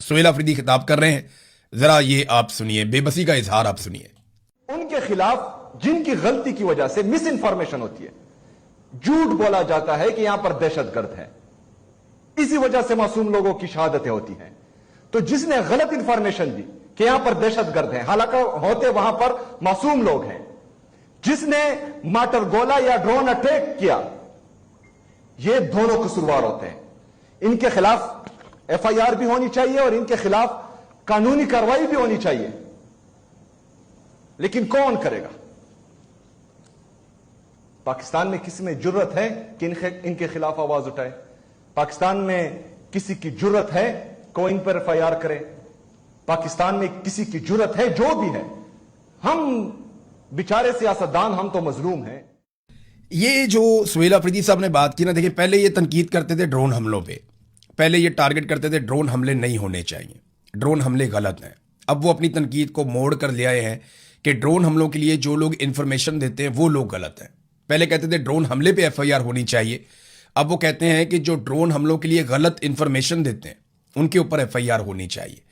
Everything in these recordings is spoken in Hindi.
सुहेल अफरीदी खिताब कर रहे हैं, जरा ये आप सुनिए, बेबसी का इजहार आप सुनिए। उनके खिलाफ जिनकी गलती की वजह से मिस इंफॉर्मेशन होती है, झूठ बोला जाता है कि यहां पर दहशतगर्द है, इसी वजह से मासूम लोगों की शहादतें होती हैं। तो जिसने गलत इंफॉर्मेशन दी कि यहां पर दहशतगर्द हैं, हालांकि होते वहां पर मासूम लोग हैं, जिसने माटर गोला या ड्रोन अटैक किया, ये दोनों कसूरवार होते हैं। इनके खिलाफ एफआईआर भी होनी चाहिए और इनके खिलाफ कानूनी कार्रवाई भी होनी चाहिए, लेकिन कौन करेगा? पाकिस्तान में किसी में जुर्रत है कि इनके खिलाफ आवाज उठाए? पाकिस्तान में किसी की जुर्रत है को इन पर एफआईआर करे? पाकिस्तान में किसी की जुर्रत है, जो भी है, हम बेचारे सियासतदान, हम तो मजलूम हैं। ये जो सुहेल अफरीदी साहब ने बात की ना, देखिए पहले ये तनकीद करते थे ड्रोन हमलों पे, पहले ये टारगेट करते थे ड्रोन हमले नहीं होने चाहिए, ड्रोन हमले गलत हैं। अब वो अपनी तनकीद को मोड़ कर ले आए हैं कि ड्रोन हमलों के लिए जो लोग इंफॉर्मेशन देते हैं वो लोग गलत हैं। पहले कहते थे ड्रोन हमले पे एफआईआर होनी चाहिए, अब वो कहते हैं कि जो ड्रोन हमलों के लिए गलत इंफॉर्मेशन देते हैं उनके ऊपर एफआईआर होनी चाहिए।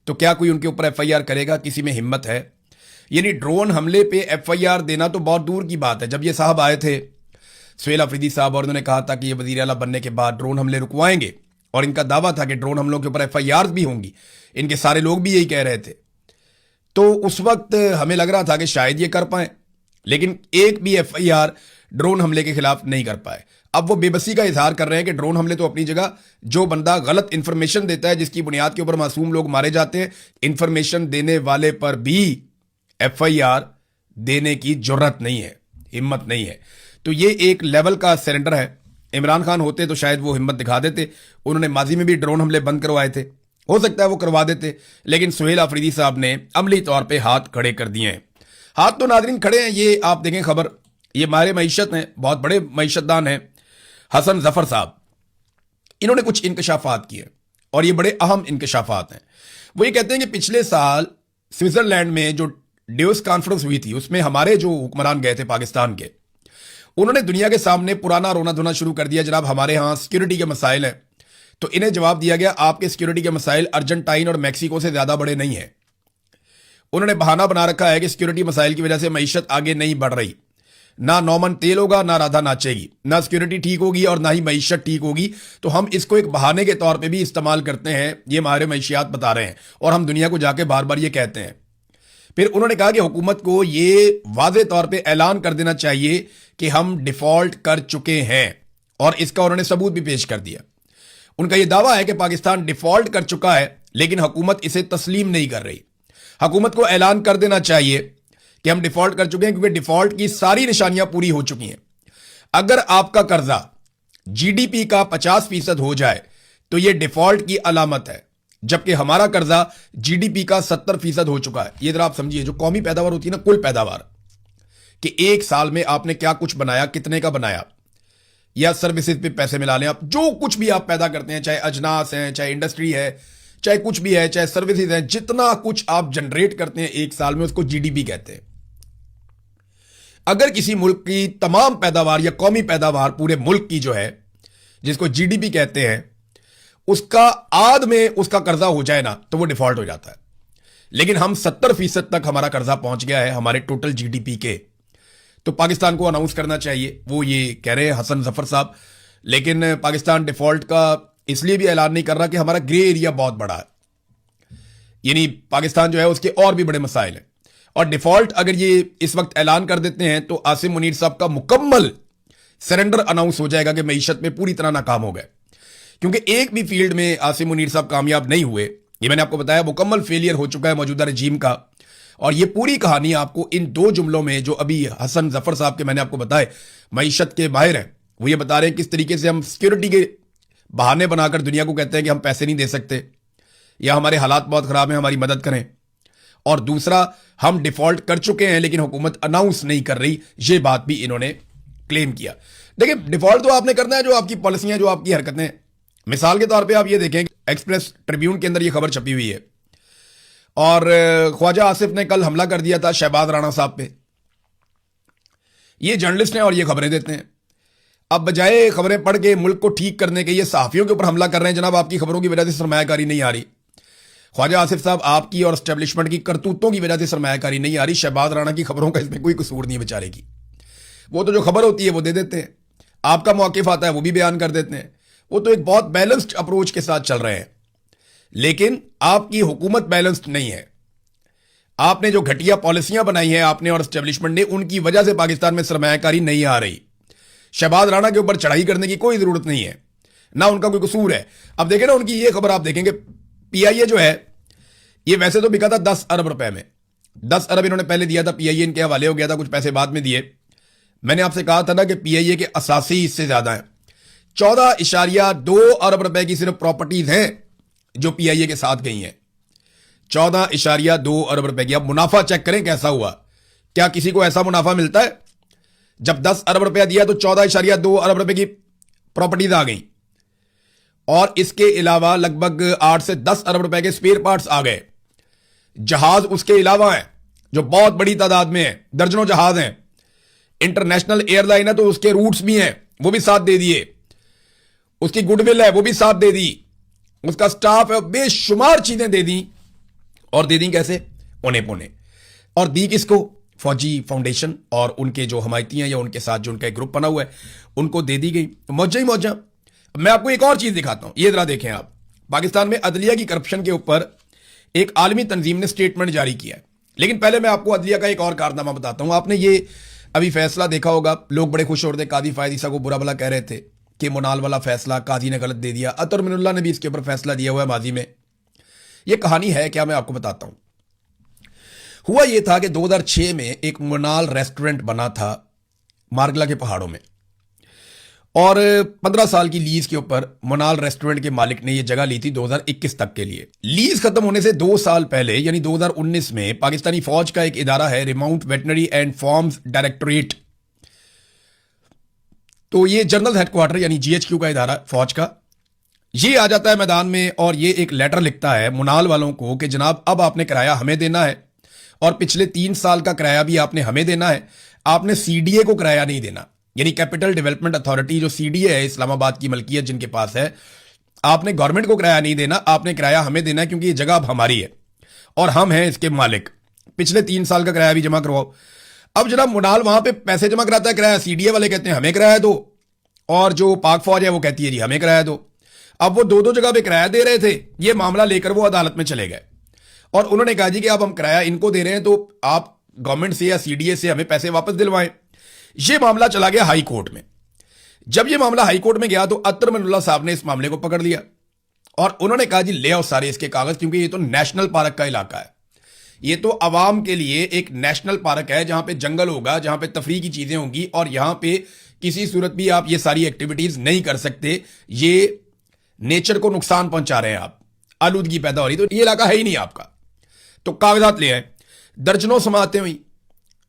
तो क्या कोई उनके ऊपर एफआईआर करेगा? किसी में हिम्मत है? यानी ड्रोन हमले पे एफआईआर देना तो बहुत दूर की बात है। जब ये साहब आए थे सुहेल अफरीदी साहब, और उन्होंने कहा था कि ये वजीर आला बनने के बाद ड्रोन हमले रुकवाएंगे, और इनका दावा था कि ड्रोन हमलों के ऊपर एफआईआर भी होंगी, इनके सारे लोग भी यही कह रहे थे, तो उस वक्त हमें लग रहा था कि शायद ये कर पाए, लेकिन एक भी एफआईआर ड्रोन हमले के खिलाफ नहीं कर पाए। अब वो बेबसी का इजहार कर रहे हैं कि ड्रोन हमले तो अपनी जगह, जो बंदा गलत इंफॉर्मेशन देता है जिसकी बुनियाद के ऊपर मासूम लोग मारे जाते हैं, इंफॉर्मेशन देने वाले पर भी एफआईआर देने की जरूरत नहीं है, हिम्मत नहीं है। तो ये एक लेवल का सरेंडर है। इमरान खान होते तो शायद वो हिम्मत दिखा देते, उन्होंने माजी में भी ड्रोन हमले बंद करवाए थे, हो सकता है वो करवा देते, लेकिन सुहेल अफरीदी साहब ने अमली तौर पे हाथ खड़े कर दिए हैं। हाथ तो नाज़रीन खड़े हैं, ये आप देखें खबर, ये मारे मईशत हैं, बहुत बड़े मईशतदान हैं, हसन जफर साहब, इन्होंने कुछ इंकशाफात किए और ये बड़े अहम इंकशाफात हैं। वो ये कहते हैं कि पिछले साल स्विट्जरलैंड में जो ड्यूस कॉन्फ्रेंस हुई थी, उसमें हमारे जो हुक्मरान गए थे पाकिस्तान के, उन्होंने दुनिया के सामने पुराना रोना धोना शुरू कर दिया, जनाब हमारे यहां सिक्योरिटी के मसाइल हैं। तो इन्हें जवाब दिया गया, आपके सिक्योरिटी के मसाइल अर्जेंटाइन और मैक्सिको से ज्यादा बड़े नहीं है। उन्होंने बहाना बना रखा है कि सिक्योरिटी मसाइल की वजह से मईशत आगे नहीं बढ़ रही, ना नौमन तेल होगा, ना राधा नाचेगी, ना सिक्योरिटी ठीक होगी और ना ही मईशत ठीक होगी। तो हम इसको एक बहाने के तौर पे भी इस्तेमाल करते हैं, ये हमारे मईशियात बता रहे हैं और हम दुनिया को जाके बार बार ये कहते हैं। फिर उन्होंने कहा कि हुकूमत को ये वाज़े तौर पे ऐलान कर देना चाहिए कि हम डिफॉल्ट कर चुके हैं, और इसका उन्होंने सबूत भी पेश कर दिया। उनका यह दावा है कि पाकिस्तान डिफॉल्ट कर चुका है, लेकिन हुकूमत इसे तस्लीम नहीं कर रही। हुकूमत को ऐलान कर देना चाहिए कि हम डिफॉल्ट कर चुके हैं, क्योंकि डिफॉल्ट की सारी निशानियां पूरी हो चुकी हैं। अगर आपका कर्जा जीडीपी का 50% हो जाए तो यह डिफॉल्ट की अलामत है, जबकि हमारा कर्जा जीडीपी का 70% हो चुका है। यह जरा आप समझिए, जो कौमी पैदावार होती है ना, कुल पैदावार, कि एक साल में आपने क्या कुछ बनाया, कितने का बनाया, या सर्विसेज पे पैसे मिला लें आप, जो कुछ भी आप पैदा करते हैं, चाहे अजनास हैं, चाहे इंडस्ट्री है, चाहे कुछ भी है, चाहे सर्विसेज हैं, जितना कुछ आप जनरेट करते हैं एक साल में, उसको जीडीपी कहते हैं। अगर किसी मुल्क की तमाम पैदावार या कौमी पैदावार पूरे मुल्क की जो है, जिसको जीडीपी कहते हैं, उसका आध में उसका कर्जा हो जाए ना, तो वो डिफॉल्ट हो जाता है। लेकिन हम 70% तक हमारा कर्जा पहुंच गया है हमारे टोटल जीडीपी के। तो पाकिस्तान को अनाउंस करना चाहिए, वो ये कह रहे हैं हसन जफर साहब। लेकिन पाकिस्तान डिफॉल्ट का इसलिए भी ऐलान नहीं कर रहा कि हमारा ग्रे एरिया बहुत बड़ा है, यानी पाकिस्तान जो है उसके और भी बड़े मसाइल हैं। और डिफॉल्ट अगर ये इस वक्त ऐलान कर देते हैं तो आसिम मुनीर साहब का मुकम्मल सरेंडर अनाउंस हो जाएगा कि मईशत में पूरी तरह नाकाम हो गए, क्योंकि एक भी फील्ड में आसिम मुनीर साहब कामयाब नहीं हुए। ये मैंने आपको बताया, मुकम्मल फेलियर हो चुका है मौजूदा रजीम का। और ये पूरी कहानी आपको इन दो जुमलों में, जो अभी हसन जफर साहब के मैंने आपको बताए, मईशत के माहिर हैं, वो ये बता रहे हैं किस तरीके से हम सिक्योरिटी के बहाने बनाकर दुनिया को कहते हैं कि हम पैसे नहीं दे सकते, या हमारे हालात बहुत खराब हैं, हमारी मदद करें। और दूसरा, हम डिफॉल्ट कर चुके हैं लेकिन हुकूमत अनाउंस नहीं कर रही, ये बात भी इन्होंने क्लेम किया। देखिए, डिफॉल्ट तो आपने करना है, जो आपकी पॉलिसियां, जो आपकी हरकतें। मिसाल के तौर पे आप ये देखें, एक्सप्रेस ट्रिब्यून के अंदर ये खबर छपी हुई है, और ख्वाजा आसिफ ने कल हमला कर दिया था शहबाज राणा साहब पे। ये जर्नलिस्ट हैं और ये खबरें देते हैं। अब बजाय खबरें पढ़ के मुल्क को ठीक करने के, ये सहाफियों के ऊपर हमला कर रहे हैं। जनाब, आपकी खबरों की वजह से सरमायाकारी नहीं आ रही, ख्वाजा आसिफ साहब, आपकी और एस्टेब्लिशमेंट की करतूतों की वजह से सरमायाकारी नहीं आ रही। शहबाज राणा की खबरों का इसमें कोई कसूर नहीं है बेचारे की। वो तो जो खबर होती है वो दे देते हैं, आपका मौक़िफ़ आता है वो भी बयान कर देते हैं। वो तो एक बहुत बैलेंस्ड अप्रोच के साथ चल रहे हैं, लेकिन आपकी हुकूमत बैलेंस्ड नहीं है। आपने जो घटिया पॉलिसियां बनाई हैं आपने और एस्टेब्लिशमेंट ने, उनकी वजह से पाकिस्तान में सरमायाकारी नहीं आ रही। शहबाज राणा के ऊपर चढ़ाई करने की कोई जरूरत नहीं है, ना उनका कोई कसूर है। अब देखें ना, उनकी ये खबर आप देखेंगे, पीआईए जो है ये वैसे तो बिका था 10 अरब रुपए में। 10 अरब इन्होंने पहले दिया था, पीआईए इनके हवाले हो गया था, कुछ पैसे बाद में दिए। मैंने आपसे कहा था ना कि पीआईए के असासी हिस्से ज्यादा हैं। 14.2 अरब रुपए की सिर्फ प्रॉपर्टीज हैं जो पीआईए के साथ गई हैं। 14.2 अरब रुपए की। अब मुनाफा चेक करें कैसा हुआ। क्या किसी को ऐसा मुनाफा मिलता है? जब 10 अरब रुपया दिया तो 14.2 अरब रुपए की प्रॉपर्टीज आ गई, और इसके अलावा लगभग 8 से 10 अरब रुपए के स्पेयर पार्ट्स आ गए। जहाज उसके अलावा हैं जो बहुत बड़ी तादाद में है, दर्जनों जहाज हैं। इंटरनेशनल एयरलाइन है तो उसके रूट्स भी हैं, वो भी साथ दे दिए। उसकी गुडविल है वो भी साथ दे दी। उसका स्टाफ है, बेशुमार चीजें दे दी। और दे दी कैसे? औने पौने। और दी किसको? फौजी फाउंडेशन और उनके जो हमायती हैं या उनके साथ जो उनका एक ग्रुप बना हुआ है उनको दे दी गई। मौजा ही मौजा। मैं आपको एक और चीज दिखाता हूं, ये जरा देखें आप। पाकिस्तान में अदलिया की करप्शन के ऊपर एक आलमी तंजीम ने स्टेटमेंट जारी किया है, लेकिन पहले मैं आपको अदलिया का एक और कारनामा बताता हूं। आपने ये अभी फैसला देखा होगा, लोग बड़े खुश हो रहे थे, काजी फायद ईसा को बुरा भला कह रहे थे कि मुनाल वाला फैसला काजी ने गलत दे दिया। अतर मिनुल्लाह ने भी इसके ऊपर फैसला दिया हुआ है माजी में। यह कहानी है क्या, मैं आपको बताता हूं। हुआ यह था कि 2006 में एक मुनाल रेस्टोरेंट बना था मारगला के पहाड़ों में, और 15 साल की लीज के ऊपर मुनाल रेस्टोरेंट के मालिक ने यह जगह ली थी 2021 तक के लिए। लीज खत्म होने से 2 साल पहले यानी 2019 में पाकिस्तानी फौज का एक इदारा है remount veterinary and farms directorate, तो ये जनरल हेडक्वार्टर यानी जीएचक्यू का इदारा फौज का, ये आ जाता है मैदान में और ये एक लेटर लिखता है मुनाल वालों को कि जनाब अब आपने किराया हमें देना है, और पिछले 3 साल का किराया भी आपने हमें देना है। आपने सीडीए को किराया नहीं देना, यानी कैपिटल डेवलपमेंट अथॉरिटी जो सीडीए है इस्लामाबाद की मलकियत जिनके पास है, आपने गवर्नमेंट को किराया नहीं देना, आपने किराया हमें देना है, क्योंकि ये जगह अब हमारी है और हम हैं इसके मालिक। पिछले 3 साल का किराया भी जमा करवाओ। अब जनाब मुनाल वहां पे पैसे जमा कराता है, किराया सीडीए वाले कहते हैं हमें किराया दो, और जो पाक फौज है वो कहती है जी हमें किराया दो। अब वो दो जगह पे किराया दे रहे थे, ये मामला लेकर वो अदालत में चले गए और उन्होंने कहा जी कि अब हम किराया इनको दे रहे हैं तो आप गवर्नमेंट से या सीडीए से हमें पैसे वापस दिलवाएं। ये मामला चला गया हाई कोर्ट में। जब ये मामला हाई कोर्ट में गया तो अतर मिनुल्लाह साहब ने इस मामले को पकड़ लिया और उन्होंने कहा जी ले आओ सारे इसके कागज, क्योंकि ये तो नेशनल पार्क का इलाका है, ये तो अवाम के लिए एक नेशनल पार्क है जहां पे जंगल होगा, जहां पे तफरी की चीजें होंगी, और यहां पे किसी सूरत भी आप ये सारी एक्टिविटीज नहीं कर सकते। ये नेचर को नुकसान पहुंचा रहे हैं आप, आलूदगी पैदा हो रही, तो ये इलाका है ही नहीं आपका। तो कागजात ले आए, दर्जनों समातें हुई,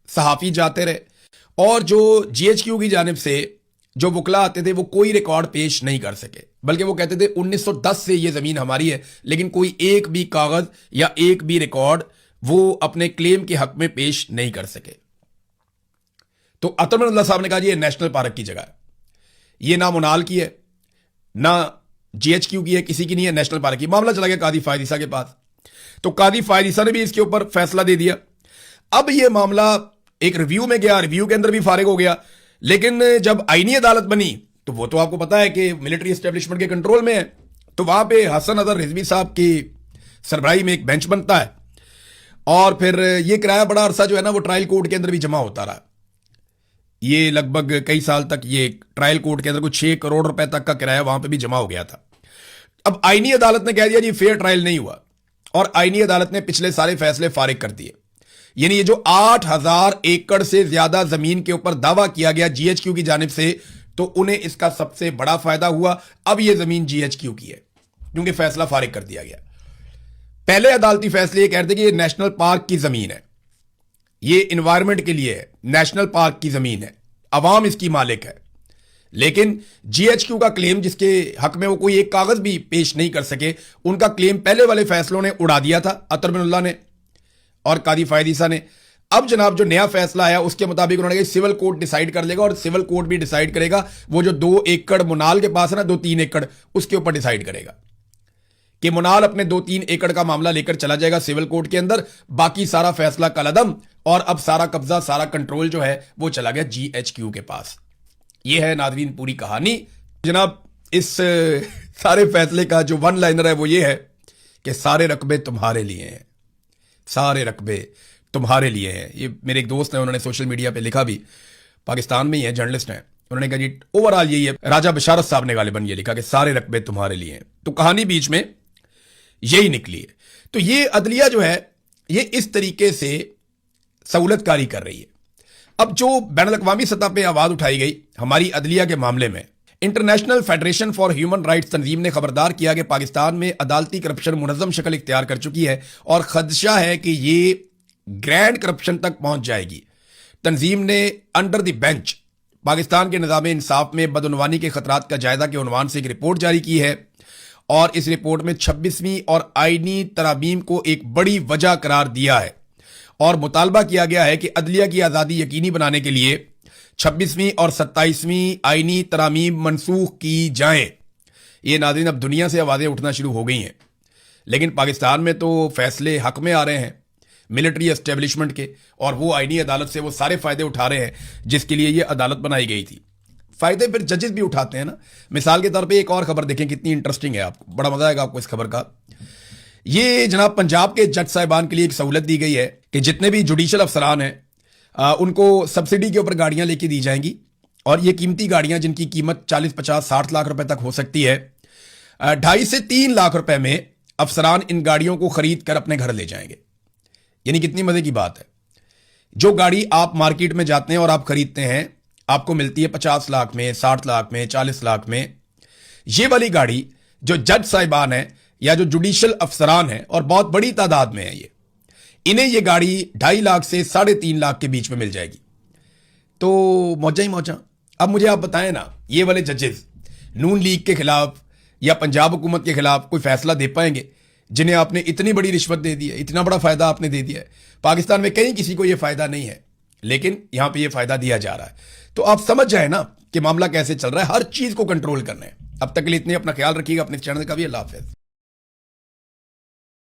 सहाफी जाते रहे, और जो जीएचक्यू की जानिब से जो वकला आते थे वो कोई रिकॉर्ड पेश नहीं कर सके, बल्कि वो कहते थे 1910 से ये जमीन हमारी है, लेकिन कोई एक भी कागज या एक भी रिकॉर्ड वो अपने क्लेम के हक में पेश नहीं कर सके। तो अतर मिनुल्लाह साहब ने कहा जी ये नेशनल पार्क की जगह है, ये ना मुनाल की है ना जीएचक्यू की है, किसी की नहीं है, नेशनल पार्क की। मामला चला गया कादी फायद ईसा के पास, तो कादी फायद ईसा ने भी इसके ऊपर फैसला दे दिया। अब ये मामला एक रिव्यू में गया, रिव्यू के अंदर भी फारिग हो गया, लेकिन जब आईनी अदालत बनी तो वो तो आपको पता है कि मिलिट्री एस्टेब्लिशमेंट के कंट्रोल में है, तो वहां पे हसन अजहर रिजवी साहब की सरबराही में एक बेंच बनता है, और फिर ये किराया बड़ा अरसा जो है ना वो ट्रायल कोर्ट के अंदर भी जमा होता रहा। ये लगभग कई साल तक ये ट्रायल कोर्ट के अंदर कुछ 6 करोड़ रुपए तक का किराया वहां पे भी जमा हो गया था। अब आईनी अदालत ने कह दिया जी फेयर ट्रायल नहीं हुआ, और आईनी अदालत ने पिछले सारे फैसले फारिग कर दिए। यानी ये जो 8000 एकड़ से ज्यादा जमीन के ऊपर दावा किया गया जीएचक्यू की जानिब से, तो उन्हें इसका सबसे बड़ा फायदा हुआ। अब ये जमीन जीएचक्यू की है क्योंकि फैसला फारिग कर दिया गया। पहले अदालती फैसले ये कहते कि ये नेशनल पार्क की जमीन है, ये इन्वायरमेंट के लिए है, नेशनल पार्क की जमीन है, अवाम इसकी मालिक है, लेकिन जीएचक्यू का क्लेम जिसके हक में वो कोई एक कागज भी पेश नहीं कर सके, उनका क्लेम पहले वाले फैसलों ने उड़ा दिया था, अतर मिनुल्लाह ने और कादी फायद ईसा ने। अब जनाब जो नया फैसला आया उसके मुताबिक उन्होंने कहा सिविल कोर्ट डिसाइड कर लेगा, और सिविल कोर्ट भी डिसाइड करेगा वो जो 2 एकड़ मुनाल के पास है ना, 2-3 एकड़ उसके ऊपर डिसाइड करेगा कि मुनाल अपने 2-3 एकड़ का मामला लेकर चला जाएगा सिविल कोर्ट के अंदर, बाकी सारा फैसला कलअदम, और अब सारा कब्जा, सारा कंट्रोल जो है वो चला गया GHQ के पास। ये है नाज़रीन पूरी कहानी। जनाब इस सारे फैसले का जो वन लाइनर है वो ये है कि सारे रकबे तुम्हारे लिए हैं, सारे रकबे तुम्हारे लिए हैं। ये मेरे एक दोस्त हैं, उन्होंने सोशल मीडिया पे लिखा भी, पाकिस्तान में ही है, जर्नलिस्ट हैं, उन्होंने कहा जी ओवरऑल यही है, राजा बशारत साहब ने गालिबन ये लिखा कि सारे रकबे तुम्हारे लिए हैं। तो कहानी बीच में यही निकली है। तो ये अदलिया जो है ये इस तरीके से सहूलतकारी कर रही है। अब जो बैनुल-अक़वामी सतह पे आवाज उठाई गई हमारी अदलिया के मामले में, international federation for human rights तंजीम ने खबरदार किया कि पाकिस्तान में अदालती करप्शन मुनज़्ज़म शक्ल इख्तियार कर चुकी है और खदशा है कि ये ग्रैंड करप्शन तक पहुंच जाएगी। तंजीम ने अंडर द बेंच पाकिस्तान के निज़ाम इंसाफ में बदउनवानी के खतरात का जायजा के उन्वान से एक रिपोर्ट जारी की है और इस रिपोर्ट में 26वीं और आईनी तरामीम को एक बड़ी वजह करार दिया है और मुतालबा किया गया है कि अदलिया की आज़ादी यकीनी बनाने के लिए 26वीं और 27वीं आईनी तरामीम मनसूख की जाएं। ये नाज़रीन अब दुनिया से आवाज़ें उठना शुरू हो गई हैं, लेकिन पाकिस्तान में तो फैसले हक में आ रहे हैं मिलिट्री एस्टेब्लिशमेंट के, और वो आईनी अदालत से वो सारे फ़ायदे उठा रहे हैं जिसके लिए ये अदालत बनाई गई थी। फ़ायदे फिर जजेस भी उठाते हैं ना। मिसाल के तौर पे एक और खबर देखें, कितनी इंटरेस्टिंग है, आपको बड़ा मज़ा आएगा आपको इस खबर का। ये जनाब पंजाब के जज साहिबान के लिए एक सहूलत दी गई है कि जितने भी जुडिशल अफसरान हैं उनको सब्सिडी के ऊपर गाड़ियां लेके दी जाएंगी, और ये कीमती गाड़ियां जिनकी कीमत 40, 50, 60 लाख रुपए तक हो सकती है, 2.5 से 3 लाख रुपए में अफसरान इन गाड़ियों को खरीद कर अपने घर ले जाएंगे। यानी कितनी मजे की बात है। जो गाड़ी आप मार्केट में जाते हैं और आप खरीदते हैं आपको मिलती है 50 लाख में, 60 लाख में, 40 लाख में। ये वाली गाड़ी जो जज साहिबान है या जो जुडिशल अफसरान है, और बहुत बड़ी तादाद में है ये, इन्हें ये गाड़ी 2.5 लाख से 3.5 लाख के बीच में मिल जाएगी। तो मौजा ही मौजा। अब मुझे आप बताएं ना, ये वाले जजेस नून लीग के खिलाफ या पंजाब हुकूमत के खिलाफ कोई फैसला दे पाएंगे जिन्हें आपने इतनी बड़ी रिश्वत दे दी है, इतना बड़ा फायदा आपने दे दिया है। पाकिस्तान में कहीं किसी को यह फायदा नहीं है, लेकिन यहां पे यह फायदा दिया जा रहा है। तो आप समझ जाए ना कि मामला कैसे चल रहा है। हर चीज को कंट्रोल करना है। अब तक के लिए इतने, अपना ख्याल रखिएगा, अपने चैनल का भी। अल्लाह हाफ़िज़।